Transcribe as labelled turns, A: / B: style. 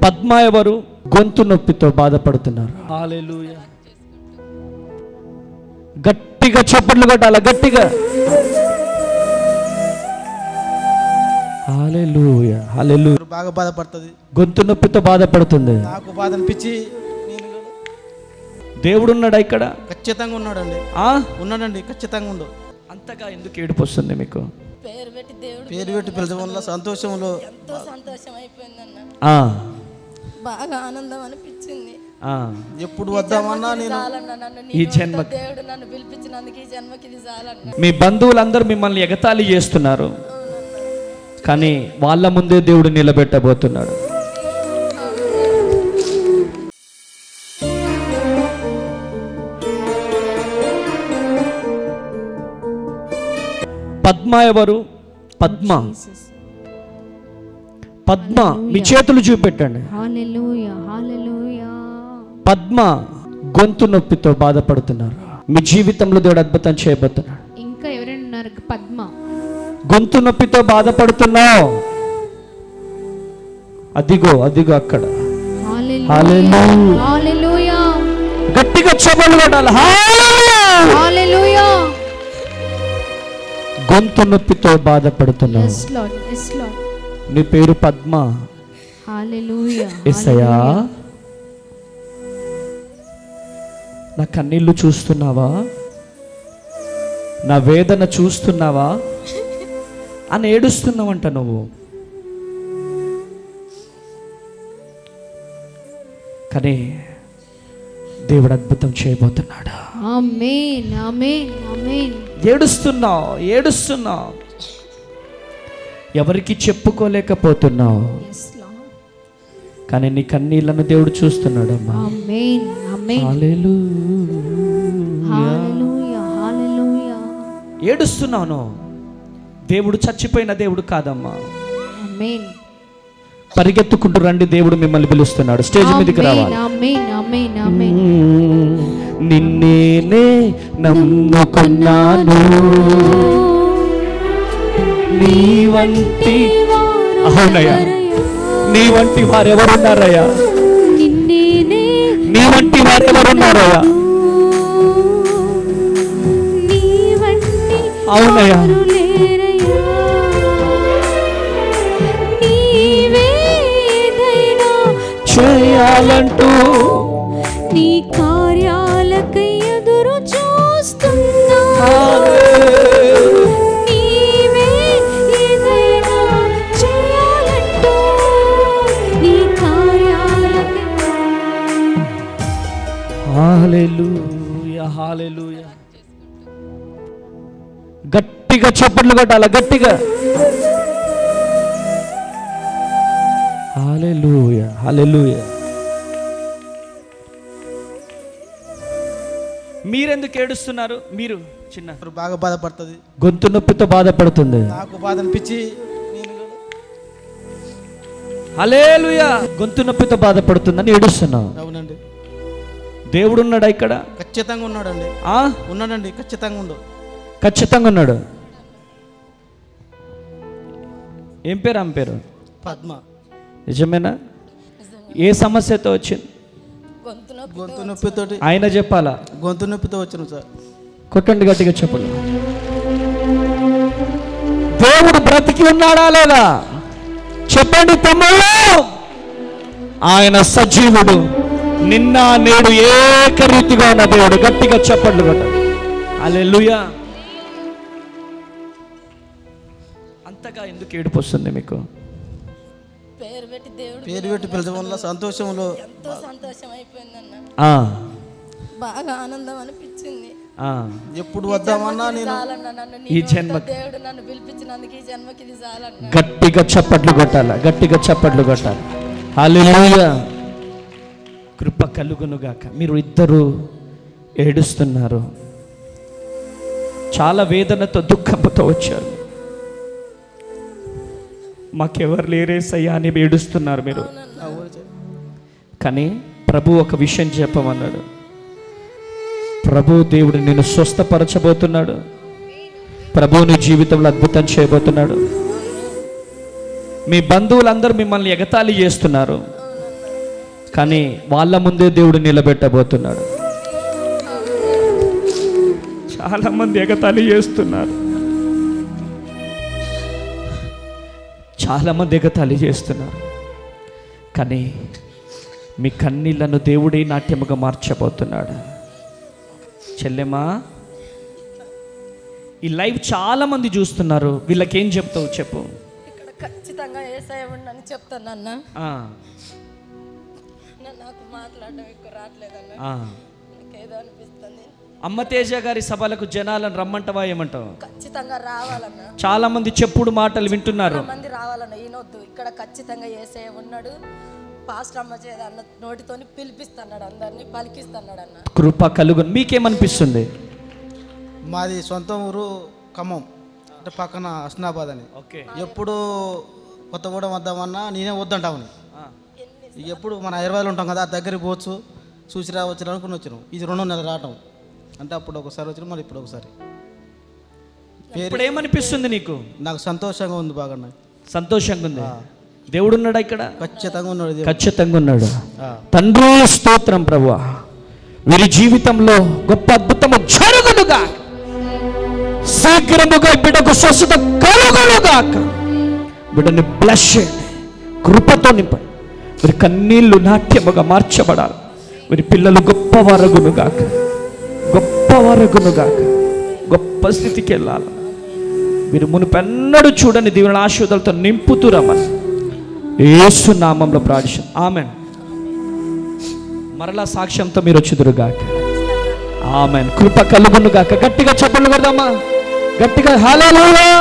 A: పద్మ ఎవరు? గొంతు నొప్పితో బాధపడుతున్నారు. హల్లెలూయా. గట్టిగా చప్పట్లు కొట్టాలి, గట్టిగా. హల్లెలూయా, హల్లెలూయా.
B: బాగా బాధపడుతుంది,
A: గొంతు నొప్పితో బాధపడుతుంది.
B: నాకు బాధ అనిపించి
A: దేవుడు ఉన్నాడా ఇక్కడ?
B: ఖచ్చితంగా ఉన్నాడండి. ఉన్నాడండి, ఖచ్చితంగా ఉండు.
A: అంతగా ఎందుకు ఏడుపు వస్తుంది మీకు?
C: పేరు పెట్టి దేవుడు
B: పేరు పెట్టి పిలచడం వల్ల సంతోషంలో
C: ఎంతో సంతోషం అయిపోయిందన్న. బాగా ఆనందం అనిపించింది.
B: ఎప్పుడు వద్దామన్నా నేను
A: ఈ జన్మ
C: దేవుడు నన్ను పిలిపించినందుకు ఈ జన్మకి ఇది చాలన్న.
A: మీ బంధువులందరూ మిమ్మల్ని ఎగతాళి చేస్తున్నారు, కానీ వాళ్ళ ముందే దేవుడు నిలబెట్టబోతున్నాడు. పద్మ ఎవరు? పద్మ. పద్మ మీ చేతులు చూపెట్టండి.
D: హల్లెలూయా, హల్లెలూయా.
A: పద్మ గొంతు నొప్పితో బాధపడుతున్నారు. మీ జీవితంలో దేవుడు అద్భుతం చేయబోతున్నాడు.
D: ఇంకా ఎవరైనా ఉన్నారు? పద్మ
A: గొంతు నొప్పితో బాధపడుతున్నావు. అదిగో అదిగో అక్కడ.
D: హల్లెలూయా, హల్లెలూయా.
A: గట్టిగా చప్పట్లు కొట్టాలి.
D: హల్లెలూయా.
A: గొంతు నొప్పితో బాధపడుతున్నావు.
D: yes lord, yes lord.
A: నీ పేరు పద్మ.
D: హల్లెలూయా.
A: యేసయ్యా, నా కన్నీళ్లు చూస్తున్నావా? నా వేదన చూస్తున్నావా అని ఏడుస్తున్నావంట నువ్వు. కానీ దేవుడు అద్భుతం చేయబోతున్నాడు.
D: ఆమేన్, ఆమేన్, ఆమేన్.
A: ఏడుస్తున్నావు, ఏడుస్తున్నావు, ఎవరికి చెప్పుకోలేకపోతున్నావు,
D: yes lord.
A: కానీ నీ కన్నీళ్లను దేవుడు చూస్తున్నాడు. అమ్మా,
D: ఆమేన్, ఆమేన్.
A: హల్లెలూయా,
D: హల్లెలూయా, హల్లెలూయా.
A: ఏడుస్తున్నాను. దేవుడు చచ్చిపోయిన దేవుడు కాదమ్మా.
D: ఆమేన్.
A: పరిగెత్తుకుంటూ రండి, దేవుడు మిమ్మల్ని పిలుస్తున్నాడు. స్టేజ్ మీదకి రావాలి.
D: ఆమేన్, ఆమేన్, ఆమేన్.
A: నిన్నేనే నమ్ముకున్నాను, నీ వంటి అవునయ్యా, నీ వంటి వారెవరున్నారయ్యా? నీ వంటి వారెవరున్నారయ్యా? అవునయ్యా, చేయాలంటూ
D: నీ కార్యాలకై ఎదురు చూస్తున్నా. నీవే ఏదైనా చేయాలంటూ నీ కార్యాలకై.
A: హల్లెలూయా, హల్లెలూయా. గట్టిగా చప్పట్లు కొట్టాలి, గట్టిగా. హల్లెలూయా, హల్లెలూయా. మీరెందుకు ఏడుస్తున్నారు? మీరు చిన్న
B: బాగా బాధపడుతుంది,
A: గొంతు నొప్పితో బాధపడుతుంది.
B: నాకు బాధ అనిపించి
A: హల్లెలూయా. గొంతు నొప్పితో బాధపడుతుందని ఏడుస్తున్నావు.
B: అవునండి.
A: దేవుడు ఉన్నాడా ఇక్కడ?
B: ఖచ్చితంగా ఉన్నాడండి. ఉన్నాడండి, ఖచ్చితంగా ఉండు.
A: ఖచ్చితంగా ఉన్నాడు. ఏం పేరు? ఆమె పేరు
B: పద్మ.
A: నిజమేనా? ఏ సమస్యతో వచ్చింది?
B: గొంతు నొప్పితోటి.
A: ఆయన చెప్పాలా?
B: గొంతు నొప్పితో వచ్చాను సార్.
A: కొట్టండి గట్టిగా చెప్పండి. దేవుడు బ్రతికి ఉన్నాడా లేదా చెప్పండి తమ్ముళ్ళు. ఆయన సజీవుడు, నిన్న నేడు ఏకరీతిగా ఉన్న దేవుడు. గట్టిగా చెప్పండి కొట్టండి. హల్లెలూయా. అంతగా ఎందుకు ఏడుపు వస్తుంది మీకు?
C: పేరు పెట్టి దేవుడు
B: పేరు పెట్టి పిలచడం వల్ల సంతోషంలో
C: ఎంతో సంతోషం అయిపోయిందన్న. బాగా ఆనందం అనిపించింది.
B: ఎప్పుడు వద్దామన్నా నేను
A: ఈ జన్మ
C: దేవుడు నన్ను పిలిపించినందుకు ఈ జన్మకి ఇది చాలన్న.
A: గట్టిగా చప్పట్లు కొట్టాలి, గట్టిగా చప్పట్లు కొట్టాలి. హల్లెలూయా. కృప కలుగునుగాక. మీరు ఇద్దరు ఏడుస్తున్నారు, చాలా వేదనతో దుఃఖంతో వచ్చారు. మాకెవరు లేరేసయ్యా అని ఏడుస్తున్నారు మీరు. కానీ ప్రభు ఒక విషయం చెప్పమన్నాడు. ప్రభు దేవుడు నిన్ను స్వస్థపరచబోతున్నాడు. ప్రభు నీ జీవితంలో అద్భుతం చేయబోతున్నాడు. మీ బంధువులందరూ మిమ్మల్ని ఎగతాళి చేస్తున్నారు, కానీ వాళ్ళ ముందే దేవుడు నిలబెట్టబోతున్నాడు. చాలా మంది ఎగతాళి చేస్తున్నారు, చాలామంది ఎగతాళి చేస్తున్నారు. కానీ మీ కన్నీళ్లను దేవుడే నాట్యముగా మార్చబోతున్నాడు. చెల్లెమ్మా, ఈ లైవ్ చాలా మంది చూస్తున్నారు, వీళ్ళకేం చెప్తావు చెప్పు.
C: ఇక్కడ ఖచ్చితంగా యేసయ్య ఉండని చెప్తాను అన్న. నాకు మాట్లాడడం ఎక్కువ రావట్లేదన్న, నాకేదో అనిపిస్తుంది.
A: అమ్మ తేజ గారి సభలకు జనాలను రమ్మంటవా ఏమంటావు?
C: ఖచ్చితంగా రావాలన్న.
A: చాలా మంది చెప్పుడు మాటలు వింటున్నారు.
C: మంది రావాలన్న, ఈనొద్దు. ఇక్కడ ఖచ్చితంగా యేసయ్య ఉన్నాడు. పాస్టర్ అమ్మ చేద అన్న నోటితోని పిలిపిస్తున్నాడు, అందరినీ పలికిస్తున్నాడు అన్న.
A: కృప కలుగును. మీకేమనిపిస్తుంది?
B: మాది సొంత ఊరు ఖమ్మం, అంటే పక్కన హస్నాబాద్ అని. ఎప్పుడు కొత్తగూడెం వద్దామన్నా నేనే వద్దంటామని. ఎప్పుడు మన హైదరాబాద్లో ఉంటాం కదా, దగ్గరికి పోవచ్చు, చూసి రావచ్చు అనుకుని వచ్చినాం. ఇది 2 నెలలు రావటం, అంటే అప్పుడు ఒకసారి వచ్చినాం, మళ్ళీ ఇప్పుడు ఒకసారి.
A: ఇప్పుడు ఏమనిపిస్తుంది నీకు?
B: నాకు సంతోషంగా ఉంది, బాగా
A: సంతోషంగా ఉంది. దేవుడు ఉన్నాడా ఇక్కడ?
B: ఖచ్చితంగా ఉన్నాడు,
A: ఖచ్చితంగా ఉన్నాడు. తండ్రి స్తోత్రం ప్రభువా, వీరి జీవితంలో గొప్ప అద్భుతము జరుగునుగా, శీఘ్రముగా బిడ్డకు స్వస్థత కలుగునుగాక. బిడ్డని బ్లెస్ చేయండి, కృపతో నింపండి. వీరి కన్నీళ్లు నాట్యముగా మార్చబడాలి. వీరి పిల్లలు గొప్పవారగునుగాక, గొప్పవారగునుగాక, గొప్ప స్థితికి వెళ్ళాలి. వీరు మునుపెన్నడూ చూడని దీవెనల ఆశీర్వాదాలతో నింపుతూ రమ్మని యేసు నామంలో ప్రార్థిస్తున్నాం. ఆమెన్. మరలా సాక్ష్యంతో మీరు వచ్చుదురుగాక. ఆమెన్. కృప కలుగునుగాక. గట్టిగా చప్పట్లు కొడదామా, గట్టిగా హల్లెలూయా.